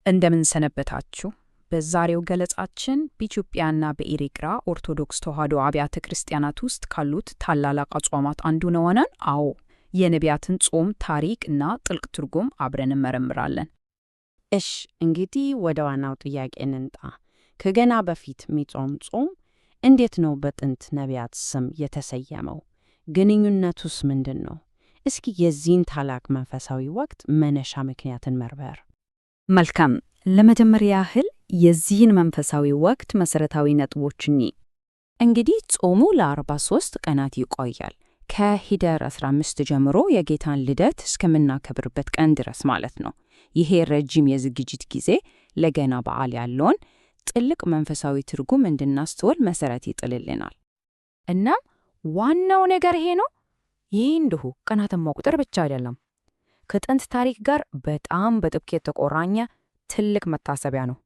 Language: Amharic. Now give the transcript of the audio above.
እንደምን ሰነበታችሁ። በዛሬው ገለጻችን በኢትዮጵያና በኤርትራ ኦርቶዶክስ ተዋሕዶ አብያተ ክርስቲያናት ውስጥ ካሉት ታላላቅ አጽዋማት አንዱ ነውናን አዎ የነቢያትን ጾም ታሪክ እና ጥልቅ ትርጉም አብረን እንመረምራለን። እሽ እንግዲህ ወደ ዋናው ጥያቄ እንምጣ። ከገና በፊት የሚጾም ጾም እንዴት ነው በጥንት ነቢያት ስም የተሰየመው? ግንኙነቱስ ምንድን ነው? እስኪ የዚህን ታላቅ መንፈሳዊ ወቅት መነሻ ምክንያትን መርበር። መልካም። ለመጀመሪያ ያህል የዚህን መንፈሳዊ ወቅት መሰረታዊ ነጥቦች እንግዲህ ጾሙ ለ43 ቀናት ይቆያል። ከኅዳር 15 ጀምሮ የጌታን ልደት እስከምናከብርበት ቀን ድረስ ማለት ነው። ይሄ ረጅም የዝግጅት ጊዜ ለገና በዓል ያለውን ጥልቅ መንፈሳዊ ትርጉም እንድናስተውል መሰረት ይጥልልናል። እናም ዋናው ነገር ይሄ ነው። ይህ እንዲሁ ቀናትን መቁጠር ብቻ አይደለም፣ ከጥንት ታሪክ ጋር በጣም በጥብቅ የተቆራኘ ትልቅ መታሰቢያ ነው።